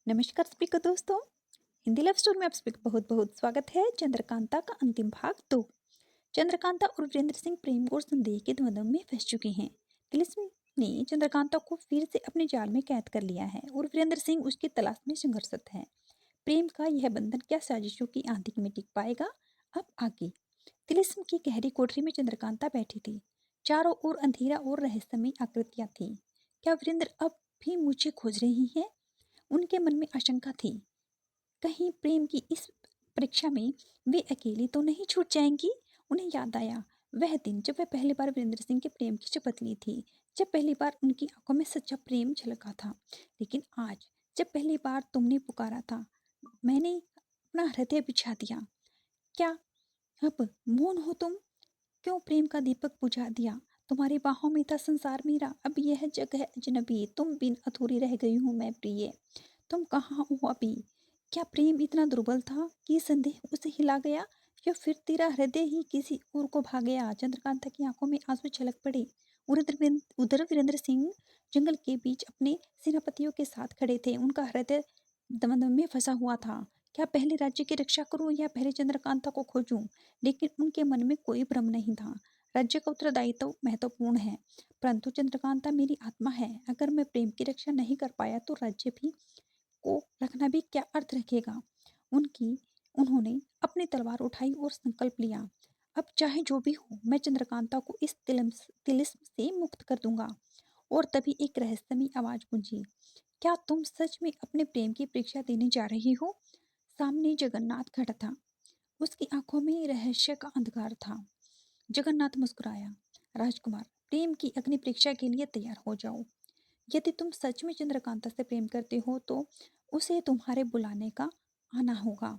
नमस्कार सभी को दोस्तों। हिंदी लव स्टोरी में आप सभी का बहुत बहुत स्वागत है। चंद्रकांता का अंतिम भाग 2। चंद्रकांता और वीरेंद्र सिंह प्रेम और संदेह के द्वंद्व में फंस चुके हैं। तिलिस्म ने चंद्रकांता को फिर से अपने जाल में कैद कर लिया है और वीरेंद्र सिंह उसकी तलाश में संघर्षरत है। प्रेम का यह बंधन क्या साजिशों की आंधी में टिक पाएगा? अब आगे। तिलिस्म की गहरी कोठरी में चंद्रकांता बैठी थी। चारों ओर अंधेरा और रहस्यमय आकृतियां थी। क्या वीरेंद्र अब भी मुझे खोज रही है? उनके मन में आशंका थी। कहीं प्रेम की इस परीक्षा में वे अकेली तो नहीं छूट जाएंगी। उन्हें याद आया वह दिन जब वह पहली बार वीरेंद्र सिंह के प्रेम की शपथ ली थी, जब पहली बार उनकी आंखों में सच्चा प्रेम झलका था। लेकिन आज जब पहली बार तुमने पुकारा था, मैंने अपना हृदय बिछा दिया। क्या अब मौन हो तुम? क्यों प्रेम का दीपक बुझा दिया? तुम्हारी बाहों में था संसार मेरा, अब यह जग है अजनबी, तुम बिन अधूरी रह गई हूँ मैं प्रिय। तुम कहाँ हो अभी? क्या प्रेम इतना दुर्बल था कि संदेह उसे हिला गया, या फिर तेरा हृदय ही किसी और को भाग गया? चंद्रकांता की आंखों में आंसू छलक पड़े। उधर वीरेंद्र सिंह जंगल के बीच अपने सेनापतियों के साथ खड़े थे। उनका हृदय द्वंद्व में फंसा हुआ था। क्या पहले राज्य की रक्षा करूं या पहले चंद्रकांता को खोजूं? लेकिन उनके मन में कोई भ्रम नहीं था। राज्य का उत्तरदायित्व महत्वपूर्ण है, परंतु चंद्रकांता मेरी आत्मा है। अगर मैं प्रेम की रक्षा नहीं कर पाया तो राज्य भी को रखना भी क्या अर्थ रखेगा? उनकी उन्होंने अपनी तलवार उठाई और संकल्प लिया, अब चाहे जो भी हो, मैं चंद्रकांता को इस तिलिस्म से मुक्त कर दूंगा। और तभी एक रहस्यमयी आवाज गूंजी, क्या तुम सच में अपने प्रेम की परीक्षा देने जा रही हो? सामने जगन्नाथ खड़ा था। उसकी आंखों में रहस्य का अंधकार था। जगन्नाथ मुस्कुराया, राजकुमार, प्रेम की अग्नि परीक्षा के लिए तैयार हो जाओ। यदि तुम सच में चंद्रकांता से प्रेम करते हो तो उसे तुम्हारे बुलाने का आना होगा।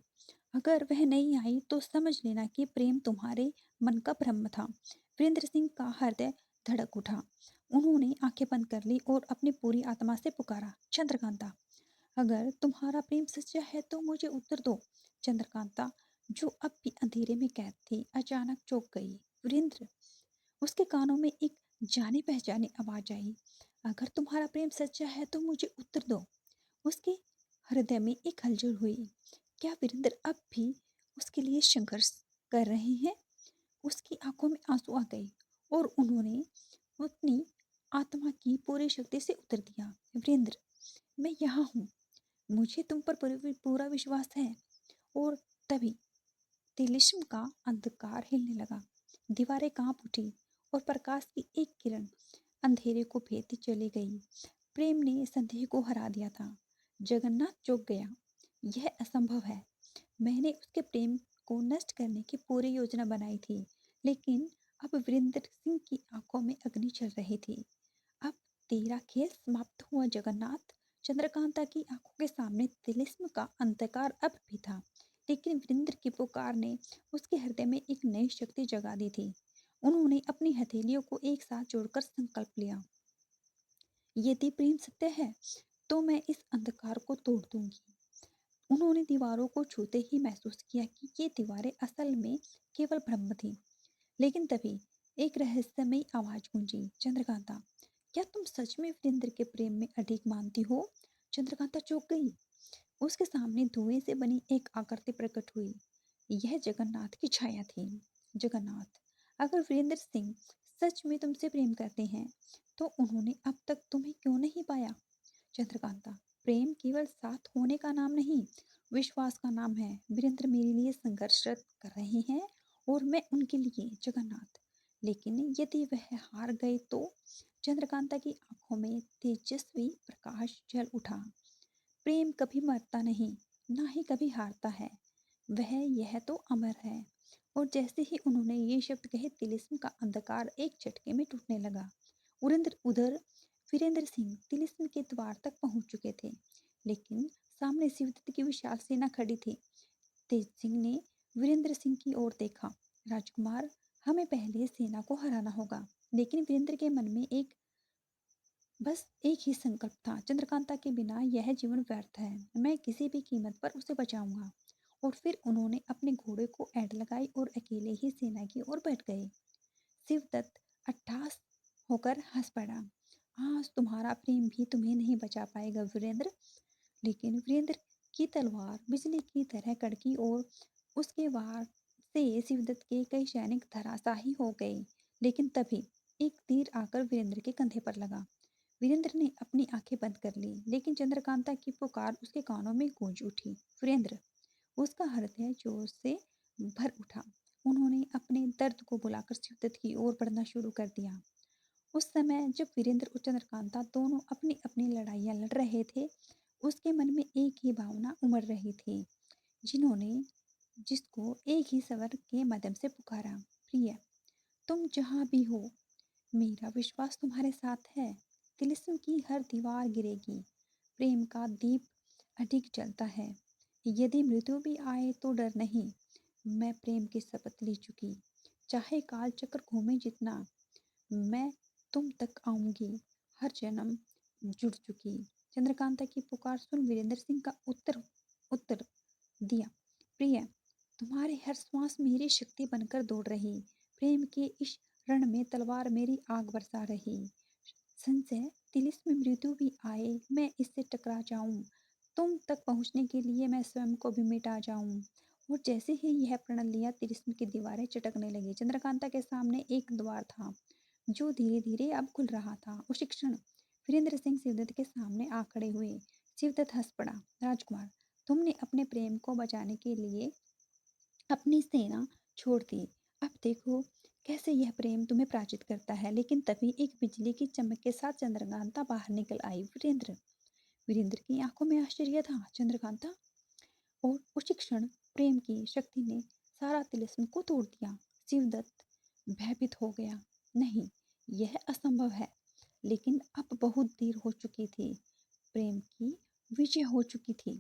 अगर वह नहीं आई तो समझ लेना कि प्रेम तुम्हारे मन का भ्रम था। वीरेंद्र सिंह का हृदय धड़क उठा। उन्होंने आंखें बंद कर ली और अपनी पूरी आत्मा से पुकारा, चंद्रकांता, अगर तुम्हारा प्रेम सच्चा है तो मुझे उत्तर दो। चंद्रकांता, जो अब भी अंधेरे में कैद थी, अचानक चौंक गई। वीरेंद्र! उसके कानों में एक जानी पहचानी आवाज आई, अगर तुम्हारा प्रेम सच्चा है तो मुझे उत्तर दो। उसके हृदय में एक हलचल हुई। क्या वीरेंद्र अब भी उसके लिए संघर्ष कर रहे हैं? उसकी आंखों में आंसू आ गए और उन्होंने अपनी आत्मा की पूरी शक्ति से उत्तर दिया, वीरेंद्र, मैं यहाँ हूँ। मुझे तुम पर पूरा विश्वास है। और तभी तिलिस्म का अंधकार हिलने लगा। दीवारें कांप उठी और प्रकाश की एक किरण अंधेरे को भेदती चली गई। प्रेम ने संदेह को हरा दिया था। जगन्नाथ चौंक गया। यह असंभव है। मैंने उसके प्रेम को नष्ट करने की पूरी योजना बनाई थी, लेकिन अब वीरेंद्र सिंह की आंखों में अग्नि चल रही थी। अब तेरा खेल समाप्त हुआ जगन्नाथ। चंद्रकांता की आंखों के सामने तिलिस्म का अंधकार अब भी था, लेकिन वीरेंद्र की पुकार ने उसके हृदय में एक नई शक्ति जगा दी थी। उन्होंने अपनी हथेलियों को एक साथ जोड़कर संकल्प लिया, यदि प्रेम सत्य है तो मैं इस अंधकार को तोड़ दूंगी। उन्होंने दीवारों को छूते ही महसूस किया कि ये दीवारें असल में केवल भ्रम थी। लेकिन तभी एक रहस्यमयी आवाज गूंजी, चंद्रकांता, क्या तुम सच में वीरेंद्र के प्रेम में अडिग मानती हो? चंद्रकांता चौंक गई। उसके सामने धुएं से बनी एक आकृति प्रकट हुई। यह जगन्नाथ की छाया थी। जगन्नाथ, अगर वीरेंद्र सिंह सच में तुमसे प्रेम करते हैं तो उन्होंने अब तक तुम्हें क्यों नहीं पाया? चंद्रकांता, प्रेम केवल साथ होने का नाम नहीं, विश्वास का नाम है। वीरेंद्र मेरे लिए संघर्षरत कर रहे हैं और मैं उनके लिए। जगन्नाथ, लेकिन यदि वह हार गए तो? चंद्रकांता की आंखों में तेजस्वी प्रकाश जल उठा। प्रेम कभी मरता नहीं, ना ही कभी हारता है। यह तो अमर है। और जैसे ही उन्होंने ये शब्द कहे, तिलिस्म का अंधकार एक झटके में टूटने लगा। उधर वीरेंद्र सिंह तिलिस्म के द्वार तक पहुंच चुके थे, लेकिन सामने शिवदत्त की विशाल सेना खड़ी थी। तेज सिंह ने वीरेंद्र सिंह की ओर देखा। राजकुमार, हमें पहले सेना को हराना होगा। लेकिन वीरेंद्र के मन में बस एक ही संकल्प था, चंद्रकांता के बिना यह जीवन व्यर्थ है। मैं किसी भी कीमत पर उसे बचाऊंगा। और फिर उन्होंने अपने घोड़े को ऐंठ लगाई और अकेले ही सेना की ओर बैठ गए। शिवदत्त अट्ठास होकर हंस पड़ा, आज तुम्हारा प्रेम भी तुम्हें नहीं बचा पाएगा वीरेंद्र। लेकिन वीरेंद्र की तलवार बिजली की तरह कड़की और उसके वार से शिवदत्त के कई सैनिक धराशायी हो गए। लेकिन तभी एक तीर आकर वीरेंद्र के कंधे पर लगा। वीरेंद्र ने अपनी आंखें बंद कर ली, लेकिन चंद्रकांता की पुकार उसके कानों में गूंज उठी, वीरेंद्र। उसका हृदय जोर से भर उठा। उन्होंने अपने दर्द को बुलाकर शिवदत्त की ओर बढ़ना शुरू कर दिया। उस समय जब वीरेंद्र और चंद्रकांता दोनों अपनी अपनी लड़ाइयाँ लड़ रहे थे, उसके मन में एक ही भावना उमड़ रही थी, जिन्होंने जिसको एक ही स्वर के माध्यम से पुकारा, प्रिय, तुम जहाँ भी हो, मेरा विश्वास तुम्हारे साथ है। तिलिस्म की हर दीवार गिरेगी, प्रेम का दीप अधिक जलता है। यदि मृत्यु भी आए तो डर नहीं, मैं प्रेम की शपथ ले चुकी। चाहे काल चक्र घूमे जितना, मैं तुम तक आऊंगी, हर जन्म जुड़ चुकी। चंद्रकांता की पुकार सुन वीरेंद्र सिंह का उत्तर उत्तर दिया, प्रिय, तुम्हारे हर श्वास मेरी शक्ति बनकर दौड़ रही। प्रेम के इस रण में तलवार मेरी आग बरसा रही। संशय तिलिस्म में मृत्यु भी आए, मैं इससे टकरा जाऊं, तुम तक पहुंचने के लिए मैं स्वयं को भी मिटा जाऊं। और जैसे ही यह प्रण लिया, तिलिस्म की दीवारें चटकने लगी। चंद्रकांता के सामने एक द्वार था, जो धीरे धीरे अब खुल रहा था। उसी क्षण वीरेंद्र सिंह शिवदत्त के सामने आ खड़े हुए। शिवदत्त हंस पड़ा, राजकुमार, तुमने अपने प्रेम को बचाने के लिए अपनी सेना छोड़ दी। अब देखो कैसे यह प्रेम तुम्हें पराजित करता है। लेकिन तभी एक बिजली की चमक के साथ चंद्रकांता बाहर निकल आई। वीरेंद्र वीरेंद्र की आंखों में आश्चर्य था। चंद्रकांता? और उसी क्षण प्रेम की शक्ति ने सारा तिलिस्म को तोड़ दिया। शिवदत्त भयभीत हो गया। नहीं, यह असंभव है। लेकिन अब बहुत देर हो चुकी थी। प्रेम की विजय हो चुकी थी।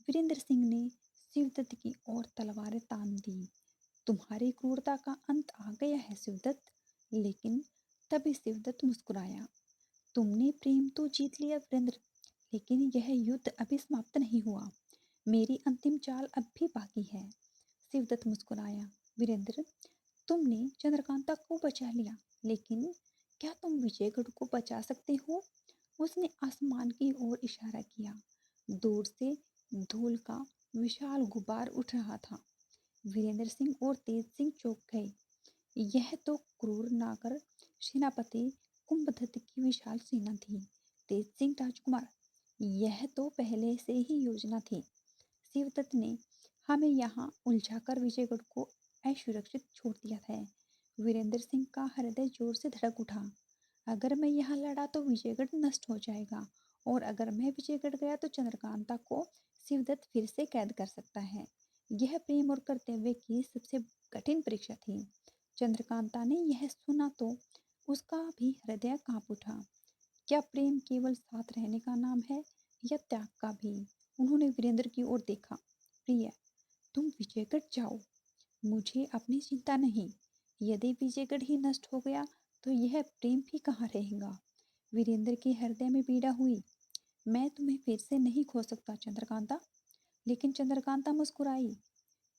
वीरेंद्र सिंह ने शिवदत्त की ओर तलवारें तान दी। तुम्हारी क्रूरता का अंत आ गया है शिवदत्त। लेकिन तभी शिवदत्त मुस्कुराया। तुमने प्रेम तो जीत लिया वीरेंद्र, लेकिन यह युद्ध अभी समाप्त नहीं हुआ। मेरी अंतिम चाल अब भी बाकी है। शिवदत्त मुस्कुराया। वीरेंद्र, तुमने चंद्रकांता को बचा लिया, लेकिन क्या तुम विजयगढ़ को बचा सकते हो? उसने आसमान की ओर इशारा किया। दूर से धूल का विशाल गुब्बार उठ रहा था। वीरेंद्र सिंह और तेज सिंह चौंक गए। यह तो क्रूर नागर सेनापति कुंभदत्त की विशाल सेना थी। तेज सिंह, राजकुमार, यह तो पहले से ही योजना थी। शिवदत्त ने हमें यहाँ उलझाकर विजयगढ़ को असुरक्षित छोड़ दिया है। वीरेंद्र सिंह का हृदय जोर से धड़क उठा। अगर मैं यहाँ लड़ा तो विजयगढ़ नष्ट हो जाएगा, और अगर मैं विजयगढ़ गया तो चंद्रकांता को शिवदत्त फिर से कैद कर सकता है। यह प्रेम और कर्तव्य की सबसे कठिन परीक्षा थी। चंद्रकांता ने यह सुना तो उसका भी हृदय कांप उठा। क्या प्रेम केवल साथ रहने का नाम है, या त्याग का भी? उन्होंने वीरेंद्र की ओर देखा। प्रिय, तुम विजयगढ़ जाओ, मुझे अपनी चिंता नहीं। यदि विजयगढ़ ही नष्ट हो गया तो यह प्रेम भी कहाँ रहेगा? वीरेंद्र के हृदय में पीड़ा हुई। मैं तुम्हें फिर से नहीं खो सकता चंद्रकांता। लेकिन चंद्रकांता मुस्कुराई।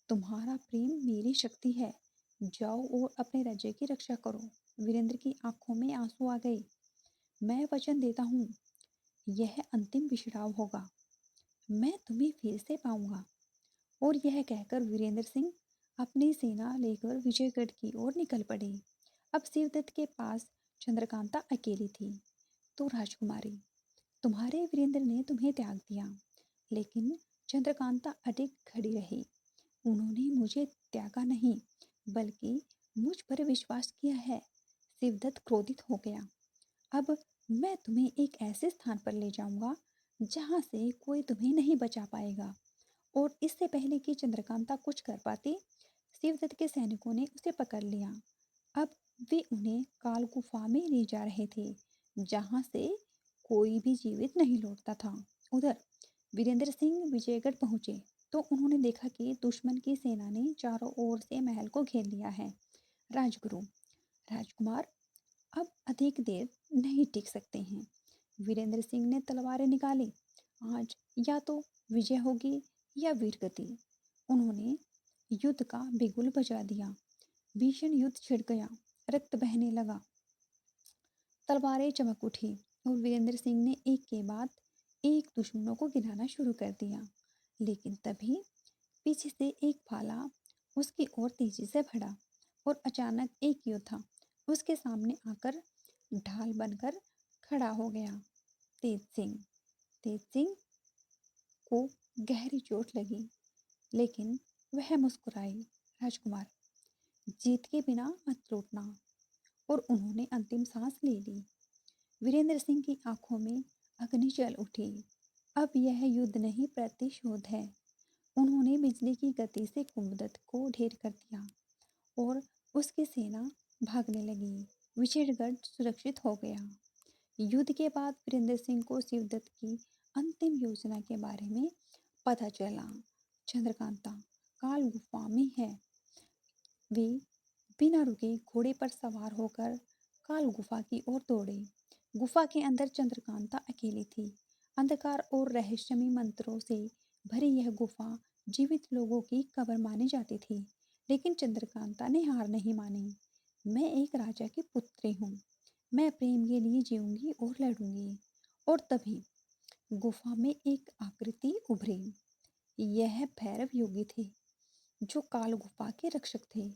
तुम्हारा प्रेम मेरी शक्ति है। जाओ और अपने राज्य की रक्षा करो। वीरेंद्र की आंखों में आंसू आ गए। मैं वचन देता हूँ, यह अंतिम विश्राम होगा। मैं तुम्हें फिर से पाऊंगा। और यह कहकर वीरेंद्र सिंह अपनी सेना लेकर विजयगढ़ की ओर निकल पड़े। अब शिवदत्त के पास चंद्रकांता अकेली थी। तो राजकुमारी, तुम्हारे वीरेंद्र ने तुम्हें त्याग दिया, लेकिन चंद्रकांता अडिग खड़ी रही। उन्होंने मुझे त्यागा नहीं, बल्कि मुझ पर विश्वास किया है। शिवदत्त क्रोधित हो गया। अब मैं तुम्हें एक ऐसे स्थान पर ले जाऊंगा जहां से कोई तुम्हें नहीं बचा पाएगा। और इससे पहले कि चंद्रकांता कुछ कर पाती, शिवदत्त के सैनिकों ने उसे पकड़ लिया। अब वे उन्हें काल गुफा में ले जा रहे थे, जहां से कोई भी जीवित नहीं लौटता था। उधर वीरेंद्र सिंह विजयगढ़ पहुंचे तो उन्होंने देखा कि दुश्मन की सेना ने चारों ओर से महल को घेर लिया है। राजगुरु, राजकुमार, अब अधिक देर नहीं टिक सकते हैं। वीरेंद्र सिंह ने तलवारें निकाली। आज या तो विजय होगी या वीरगति। उन्होंने युद्ध का बिगुल बजा दिया। भीषण युद्ध छिड़ गया। रक्त बहने लगा। तलवारें चमक उठी और वीरेंद्र सिंह ने एक के बाद एक दुश्मनों को गिराना शुरू कर दिया। लेकिन तभी पीछे से एक भाला उसकी ओर तेजी से बढ़ा और अचानक एक योद्धा उसके सामने आकर ढाल बनकर खड़ा हो गया। तेज सिंह। तेज सिंह को गहरी चोट लगी, लेकिन वह मुस्कुराई। राजकुमार, जीत के बिना मत लौटना। और उन्होंने अंतिम सांस ले ली। वीरेंद्र सिंह की आंखों में अग्नि जल उठी। अब यह युद्ध नहीं, प्रतिशोध है। उन्होंने बिजली की गति से कुमुदत को ढेर कर दिया और उसकी सेना भागने लगी। विजयगढ़ सुरक्षित हो गया। युद्ध के बाद वीरेंद्र सिंह को शिवदत्त की अंतिम योजना के बारे में पता चला। चंद्रकांता काल गुफा में है। वे बिना रुके घोड़े पर सवार होकर काल गुफा की ओर दौड़े। गुफा के अंदर चंद्रकांता अकेली थी। अंधकार और रहस्यमय मंत्रों से भरी यह गुफा जीवित लोगों की कब्र मानी जाती थी। लेकिन चंद्रकांता ने हार नहीं मानी। मैं एक राजा की पुत्री हूँ। मैं प्रेम के लिए जीऊंगी और लड़ूंगी। और तभी गुफा में एक आकृति उभरी। यह भैरव योगी थे, जो काल गुफा के रक्षक थे।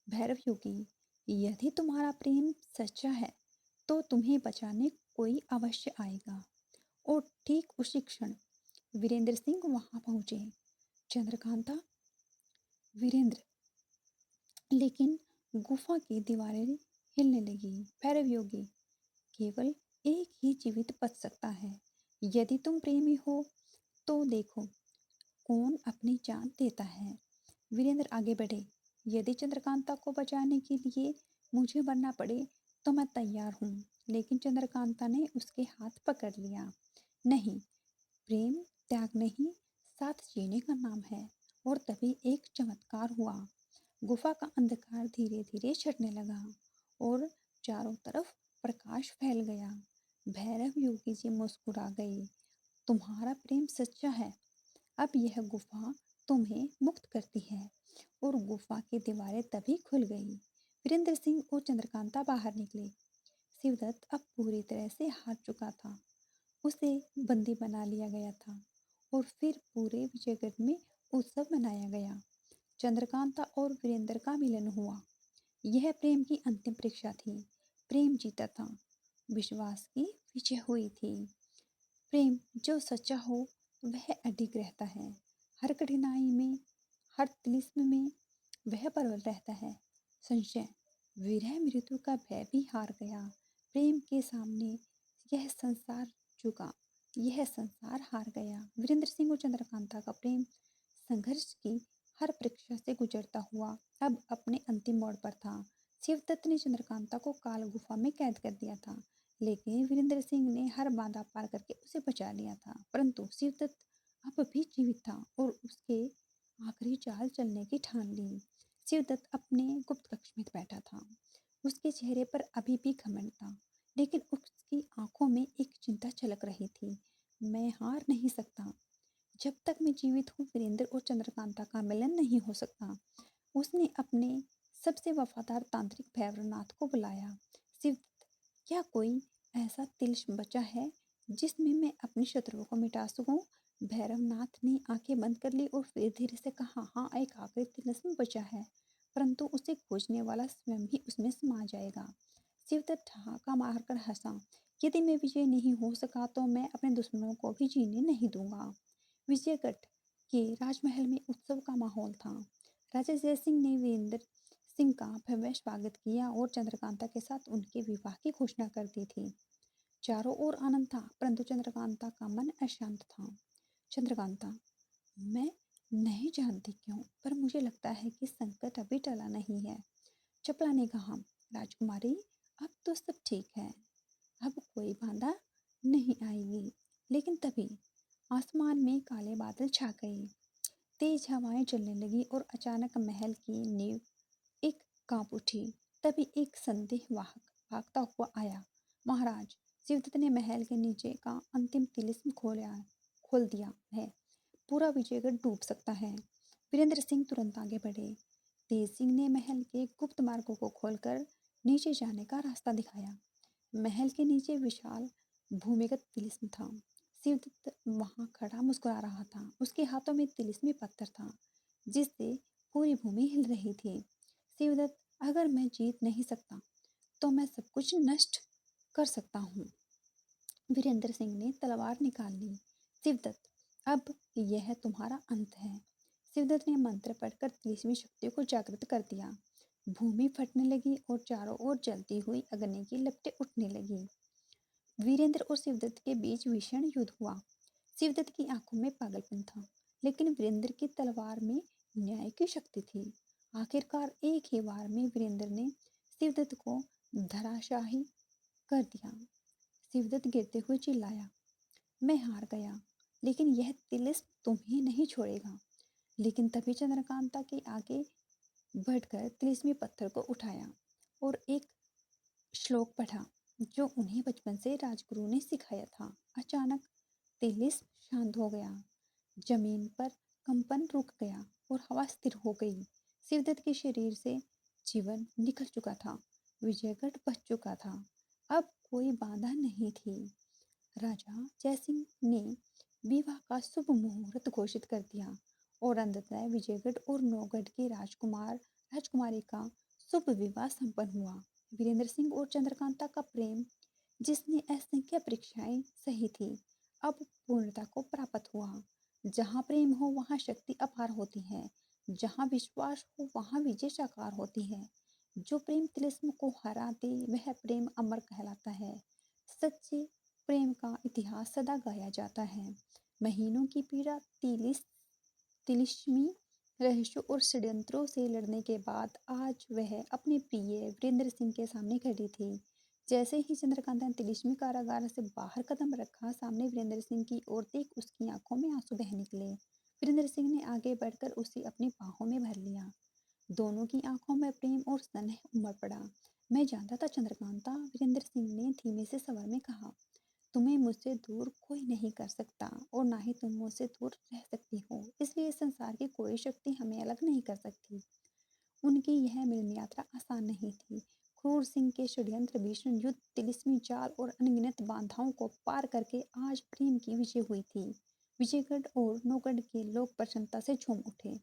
भैरव योगी, यदि तुम्हारा प्रेम सच्चा है तो तुम्हें बचाने कोई अवश्य आएगा। और ठीक उसी क्षण वीरेंद्र सिंह वहां पहुंचे। चंद्रकांता, वीरेंद्र। लेकिन गुफा की दीवारें हिलने लगी। भैरव योगी, केवल एक ही जीवित बच सकता है। यदि तुम प्रेमी हो तो देखो कौन अपनी जान देता है। वीरेंद्र आगे बढ़े। यदि चंद्रकांता को बचाने के लिए मुझे मरना पड़े तो मैं तैयार हूँ। लेकिन चंद्रकांता ने उसके हाथ पकड़ लिया। नहीं, प्रेम त्याग नहीं, साथ जीने का नाम है। और तभी एक चमत्कार हुआ। गुफा का अंधकार धीरे धीरे छटने लगा और चारों तरफ प्रकाश फैल गया। भैरव योगी जी मुस्कुरा गए। तुम्हारा प्रेम सच्चा है। अब यह गुफा तुम्हें मुक्त करती है। और गुफा की दीवारें तभी खुल गई। वीरेंद्र सिंह और चंद्रकांता बाहर निकले। शिवदत्त अब पूरी तरह से हार चुका था। उसे बंदी बना लिया गया था और फिर पूरे विजयगढ़ में उत्सव मनाया गया। चंद्रकांता और वीरेंद्र का मिलन हुआ। यह प्रेम की अंतिम परीक्षा थी। प्रेम जीता था। विश्वास की विजय हुई थी। प्रेम जो सच्चा हो वह अडिग रहता है। हर कठिनाई में, हर तिलिस्म में वह प्रबल रहता है। संशय, विरह, मृत्यु का भय भी हार गया। प्रेम के सामने यह संसार झुका। यह संसार हार गया। वीरेंद्र सिंह और चंद्रकांता का प्रेम संघर्ष की हर परीक्षा से गुजरता हुआ अब अपने अंतिम मोड़ पर था। शिवदत्त ने चंद्रकांता को काल गुफा में कैद कर दिया था, लेकिन वीरेंद्र सिंह ने हर बाधा पार करके उसे बचा लिया था। परंतु शिवदत्त अब भी जीवित था और उसके आखिरी चाल चलने की ठान ली। शिवदत्त अपने गुप्त कक्ष में बैठा था। उसके चेहरे पर अभी भी घमंड था, लेकिन उसकी आंखों में एक चिंता झलक रही थी। मैं हार नहीं सकता। जब तक मैं जीवित हूँ वीरेंद्र और चंद्रकांता का मिलन नहीं हो सकता। उसने अपने सबसे वफादार तांत्रिक भैरवनाथ को बुलाया। शिव, क्या कोई ऐसा तिलिस्म बचा है जिसमें मैं अपने शत्रुओं को मिटा सकूं? भैरवनाथ ने आंखें बंद कर ली और फिर धीरे से कहा, हाँ, एक आखिरी तिलिस्म बचा है, परंतु उसे खोजने वाला स्वयं ही उसमें समा जाएगा। शिवदत्त ठहाका मारकर हंसा। यदि मैं विजय नहीं हो सका तो मैं अपने दुश्मनों को भी जीने नहीं दूंगा। विजयगढ़ के राजमहल में उत्सव का माहौल था। राजा जय सिंह ने वीरेंद्र सिंह का भव्य स्वागत किया और चंद्रकांता के साथ उनके विवाह की घोषणा कर दी थी। चारों ओर आनंद था, परंतु चंद्रकांता का मन अशांत था। चंद्रकांता, मैं नहीं जानती क्यों, पर मुझे लगता है कि संकट अभी टला नहीं है। चपला ने कहा, राजकुमारी, अब तो सब ठीक है। अब कोई बाधा नहीं आएगी। लेकिन तभी आसमान में काले बादल छा गए। तेज हवाएं चलने लगी और अचानक महल की नींव एक कांप उठी। तभी एक संदेहवाहक भागता हुआ आया। महाराज, शिवदत्त ने महल के नीचे का अंतिम तिलिस्म खोल दिया है। पूरा विजयगढ़ डूब सकता है। वीरेंद्र सिंह तुरंत आगे बढ़े। तेज सिंह ने महल के गुप्त मार्गों को खोलकर नीचे जाने का रास्ता दिखाया। महल के नीचे विशाल भूमिगत तिलिस्म था। शिवदत्त वहां खड़ा मुस्कुरा रहा था। उसके हाथों में तिलिस्मी पत्थर था जिससे पूरी भूमि हिल रही थी। शिवदत्त, अगर मैं जीत नहीं सकता तो मैं सब कुछ नष्ट कर सकता हूँ। वीरेंद्र सिंह ने तलवार निकाल ली। शिवदत्त, अब यह तुम्हारा अंत है। शिवदत्त ने मंत्र पढ़कर तिलिस्मी शक्ति को जागृत कर दिया। भूमि फटने लगी और चारों ओर जलती हुई अग्नि की लपटें उठने लगी। वीरेंद्र और शिवदत्त के बीच भीषण युद्ध हुआ। शिवदत्त की आंखों में पागलपन था, लेकिन वीरेंद्र की तलवार में न्याय की शक्ति थी। आखिरकार एक ही वार में वीरेंद्र ने शिवदत्त को धराशाही कर दिया। शिवदत्त गिरते हुए चिल्लाया, मैं हार गया, लेकिन यह तिलिस्म तुम्हें नहीं छोड़ेगा। लेकिन तभी चंद्रकांता के आगे बढ़कर तिलिस्मी पत्थर को उठाया और एक श्लोक पढ़ा जो उन्हें बचपन से राजगुरु ने सिखाया था। अचानक तिलिस्म शांत हो गया। जमीन पर कंपन रुक गया और हवा स्थिर हो गई। शिवदत्त के शरीर से जीवन निकल चुका था। विजयगढ़ बच चुका था। अब कोई बाधा नहीं थी। राजा जयसिंह ने विवाह का शुभ मुहूर्त घोषित कर दिया और अंततः विजयगढ़ और नौगढ़ के राजकुमारी का शुभ विवाह संपन्न हुआ। वीरेंद्र सिंह और चंद्रकांता का प्रेम, जिसने असंख्य परीक्षाएं सही थी, अब पूर्णता को प्राप्त हुआ। जहाँ प्रेम हो वहाँ शक्ति अपार होती है। जहाँ विश्वास हो वहाँ विजय साकार होती है। जो प्रेम तिलिस्म को हरा दे वह प्रेम अमर कहलाता है। सच्चे प्रेम का इतिहास सदा गाया जाता है। महीनों की पीड़ा, तिलिस्मी रहस्यों और षड्यंत्रों से लड़ने के बाद आज वह अपने प्रिय वीरेंद्र सिंह के सामने खड़ी थी। जैसे ही चंद्रकांता ने तिलिस्मी कारागार से बाहर कदम रखा, सामने वीरेंद्र सिंह की ओर देख उसकी आंखों में आंसू बह निकले। वीरेंद्र सिंह ने आगे बढ़कर उसे अपनी बाहों में भर लिया। दोनों की आंखों में प्रेम और स्नेह उमड़ पड़ा। मैं जानता था चंद्रकांता, वीरेंद्र सिंह ने धीमे से स्वर में कहा, तुम्हें मुझसे दूर कोई नहीं कर सकता और ना ही तुम मुझसे दूर रह सकती हो। इसलिए इस संसार की कोई शक्ति हमें अलग नहीं कर सकती। उनकी यह मिलन यात्रा आसान नहीं थी। क्रूर सिंह के षड्यंत्र, भीषण युद्ध, तिलिस्मी जाल और अनगिनत बाधाओं को पार करके आज प्रेम की विजय हुई थी। विजयगढ़ और नौगढ़ के लोग प्रसन्नता से झूम उठे।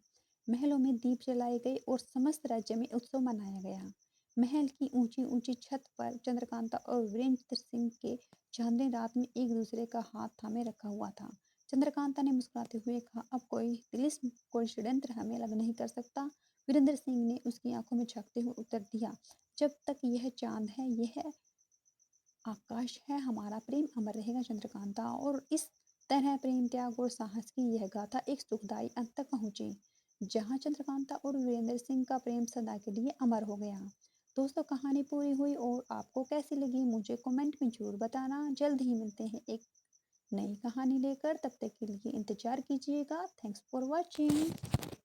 महलों में दीप जलाए गए और समस्त राज्य में उत्सव मनाया गया। महल की ऊंची ऊंची छत पर चंद्रकांता और वीरेंद्र सिंह के चांदनी रात में एक दूसरे का हाथ थामे रखा हुआ था। चंद्रकांता ने मुस्कुराते हुए कहा, अब कोई तिलिस्म, कोई षड्यंत्र हमें अलग नहीं कर सकता। वीरेंद्र सिंह ने उसकी आंखों में झांकते हुए उत्तर दिया, जब तक यह चांद है, यह आकाश है, हमारा प्रेम अमर रहेगा चंद्रकांता। और इस तरह प्रेम, त्याग और साहस की यह गाथा एक सुखदायी अंत तक पहुंची, जहां चंद्रकांता और वीरेंद्र सिंह का प्रेम सदा के लिए अमर हो गया। दोस्तों, कहानी पूरी हुई और आपको कैसी लगी मुझे कमेंट में जरूर बताना। जल्द ही मिलते हैं एक नई कहानी लेकर, तब तक के लिए इंतजार कीजिएगा। Thanks for watching.